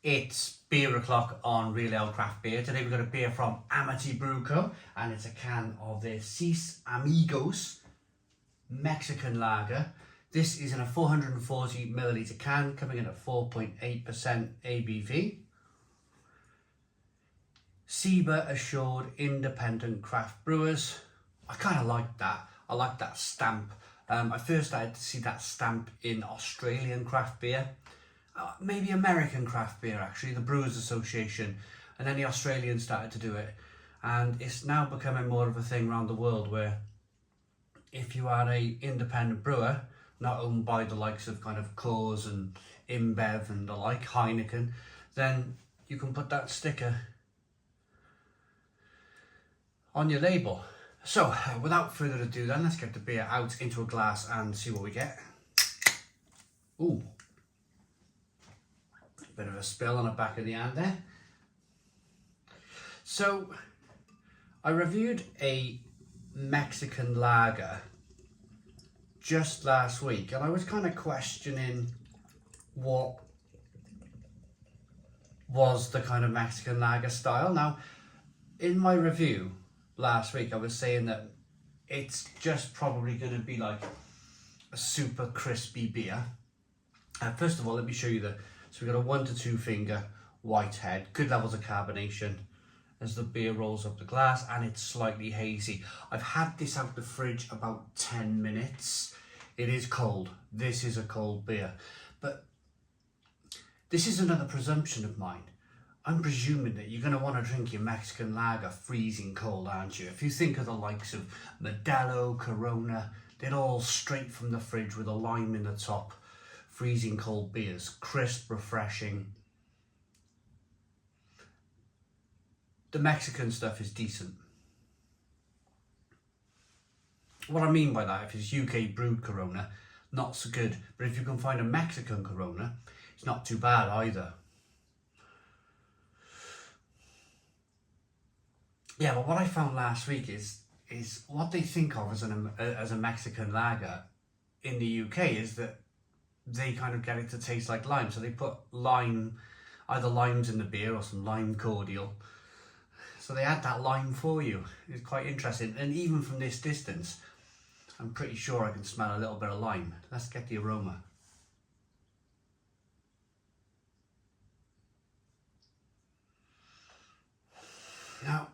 It's beer o'clock on Real Ale Craft Beer. Today we've got a beer from Amity Brew Co. and it's a can of their Seis Amigos Mexican lager. This is in a 440 milliliter can coming in at 4.8% ABV. SIBA assured independent craft brewers. I kind of like that. I like that stamp. I first started to see that stamp in Australian craft beer. Maybe American craft beer actually, the Brewers Association, and then the Australians started to do it, and it's now becoming more of a thing around the world where if you are a independent brewer not owned by the likes of kind of Coors and InBev and the like, Heineken, then you can put that sticker on your label. So without further ado then, let's get the beer out into a glass and see what we get. Ooh, bit of a spill on the back of the hand there. So I reviewed a Mexican lager just last week and I was kind of questioning what was the kind of Mexican lager style. Now in my review last week I was saying that it's just probably going to be like a super crispy beer. First of all, let me show you so we've got a 1 to 2 finger white head, good levels of carbonation as the beer rolls up the glass, and it's slightly hazy. I've had this out the fridge about 10 minutes. It is cold. This is a cold beer. But this is another presumption of mine. I'm presuming that you're going to want to drink your Mexican lager freezing cold, aren't you? If you think of the likes of Modelo, Corona, they're all straight from the fridge with a lime in the top. Freezing cold beers, crisp, refreshing. The Mexican stuff is decent. What I mean by that, if it's UK brewed Corona, not so good. But if you can find a Mexican Corona, it's not too bad either. Yeah, but what I found last week is what they think of as a Mexican lager in the UK is that they kind of get it to taste like lime. So they put lime, either limes in the beer or some lime cordial. So they add that lime for you. It's quite interesting. And even from this distance, I'm pretty sure I can smell a little bit of lime. Let's get the aroma. Now,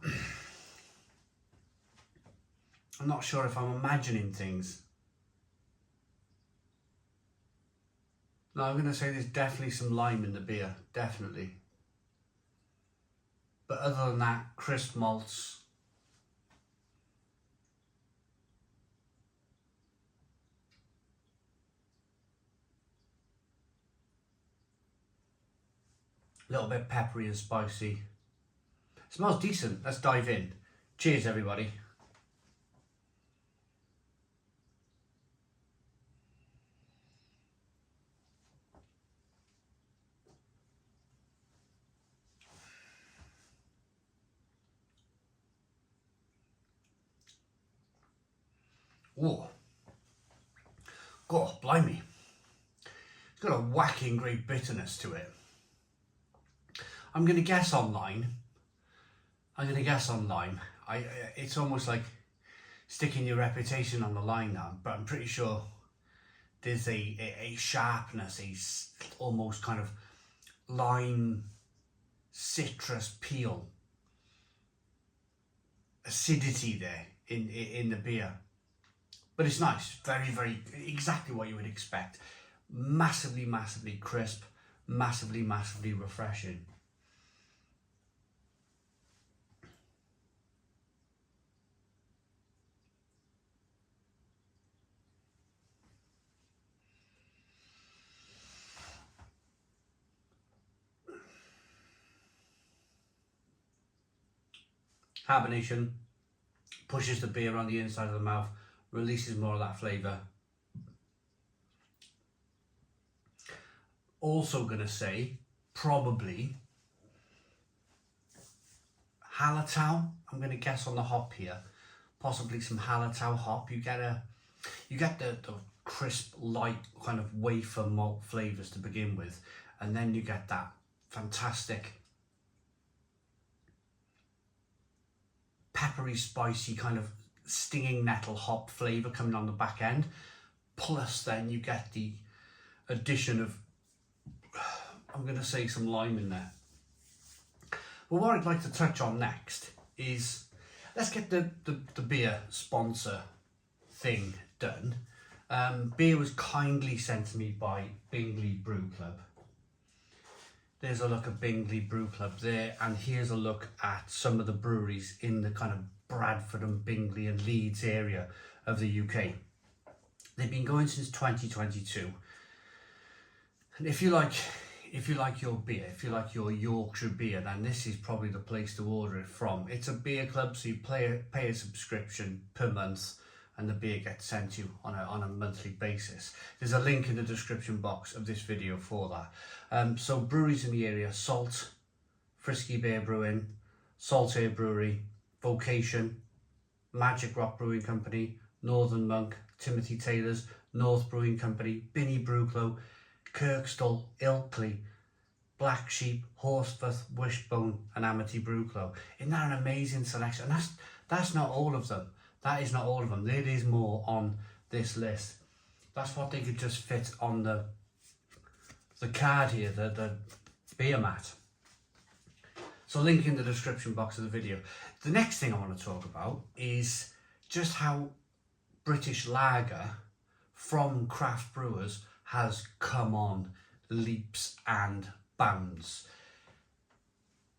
I'm not sure if I'm imagining things. No, I'm going to say there's definitely some lime in the beer, definitely. But other than that, crisp malts. A little bit peppery and spicy. Smells decent. Let's dive in. Cheers, everybody. Whoa. God, blimey. It's got a whacking great bitterness to it. I'm going to guess on lime. It's almost like sticking your reputation on the line now, but I'm pretty sure there's a sharpness, almost kind of lime, citrus peel, acidity there in the beer. But it's nice, very, very, exactly what you would expect. Massively, massively crisp, massively, massively refreshing. Carbonation pushes the beer on the inside of the mouth, releases more of that flavour. Also going to say, probably Hallertau. I'm going to guess on the hop here. Possibly some Hallertau hop. You get the crisp, light kind of wafer malt flavours to begin with, and then you get that fantastic peppery, spicy, kind of stinging nettle hop flavour coming on the back end. Plus then you get the addition of, I'm going to say, some lime in there. But what I'd like to touch on next is, let's get the beer sponsor thing done. Beer was kindly sent to me by Bingley Brew Club. There's a look at Bingley Brew Club there, and here's a look at some of the breweries in the kind of Bradford and Bingley and Leeds area of the UK. They've been going since 2022. And if you like your beer, if you like your Yorkshire beer, then this is probably the place to order it from. It's a beer club, so you pay a subscription per month, and the beer gets sent to you on a monthly basis. There's a link in the description box of this video for that. So breweries in the area: Salt, Frisky Bear Brewing, Salt Air Brewery, Vocation, Magic Rock Brewing Company, Northern Monk, Timothy Taylor's, North Brewing Company, Binny Brew Club, Kirkstall, Ilkley, Black Sheep, Horsforth, Wishbone and Amity Brew Club. Isn't that an amazing selection? And that's not all of them. That is not all of them. There is more on this list. That's what they could just fit on the card here, the beer mat. So link in the description box of the video. The next thing I want to talk about is just how British lager from craft brewers has come on leaps and bounds.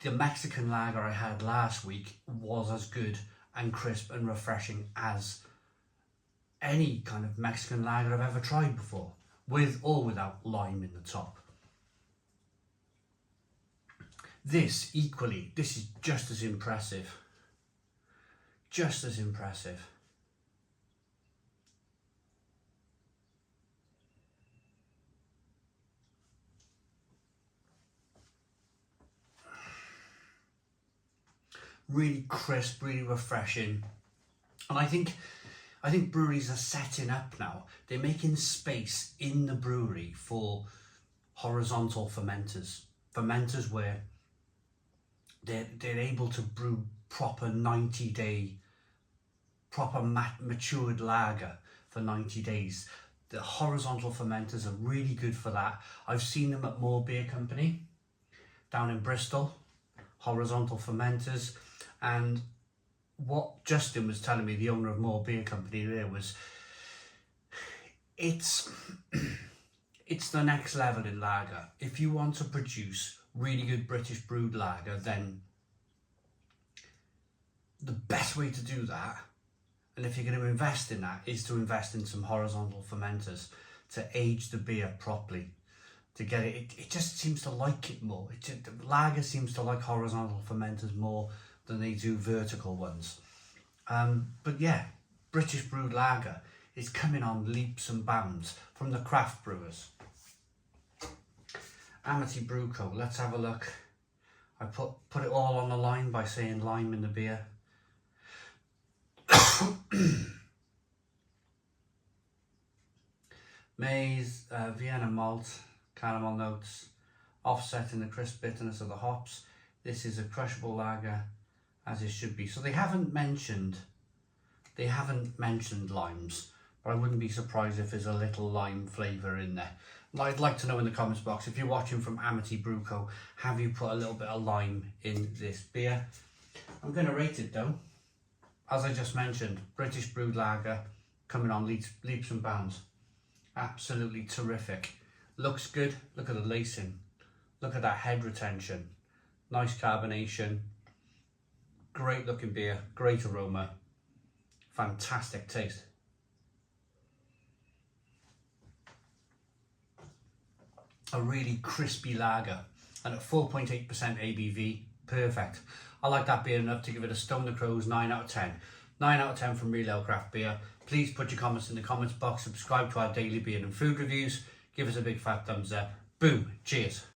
The Mexican lager I had last week was as good and crisp and refreshing as any kind of Mexican lager I've ever tried before, with or without lime in the top. This is just as impressive. Just as impressive. Really crisp, really refreshing. And I think breweries are setting up now. They're making space in the brewery for horizontal fermenters. Fermenters where they're able to brew proper 90-day, proper matured lager for 90 days. The horizontal fermenters are really good for that. I've seen them at More Beer Company down in Bristol, horizontal fermenters. And what Justin was telling me, the owner of More Beer Company there, was it's the next level in lager. If you want to produce really good British brewed lager, then the best way to do that, and if you're going to invest in that, is to invest in some horizontal fermenters to age the beer properly. To get it just seems to like it more. Lager seems to like horizontal fermenters more than they do vertical ones. But yeah, British brewed lager is coming on leaps and bounds from the craft brewers. Amity Brew Co. Let's have a look. I put it all on the line by saying lime in the beer. Maize, Vienna malt, caramel notes, offsetting the crisp bitterness of the hops. This is a crushable lager, as it should be. So they haven't mentioned limes, but I wouldn't be surprised if there's a little lime flavour in there. I'd like to know in the comments box, if you're watching from Amity Brew Co, have you put a little bit of lime in this beer? I'm going to rate it though. As I just mentioned, British brewed lager coming on leaps and bounds. Absolutely terrific. Looks good. Look at the lacing. Look at that head retention. Nice carbonation. Great looking beer. Great aroma. Fantastic taste. A really crispy lager, and at 4.8% ABV, perfect. I like that beer enough to give it a Stone the Crows 9 out of 10. 9 out of 10 from Real Ale Craft Beer. Please put your comments in the comments box, subscribe to our daily beer and food reviews, give us a big fat thumbs up. Boom, cheers.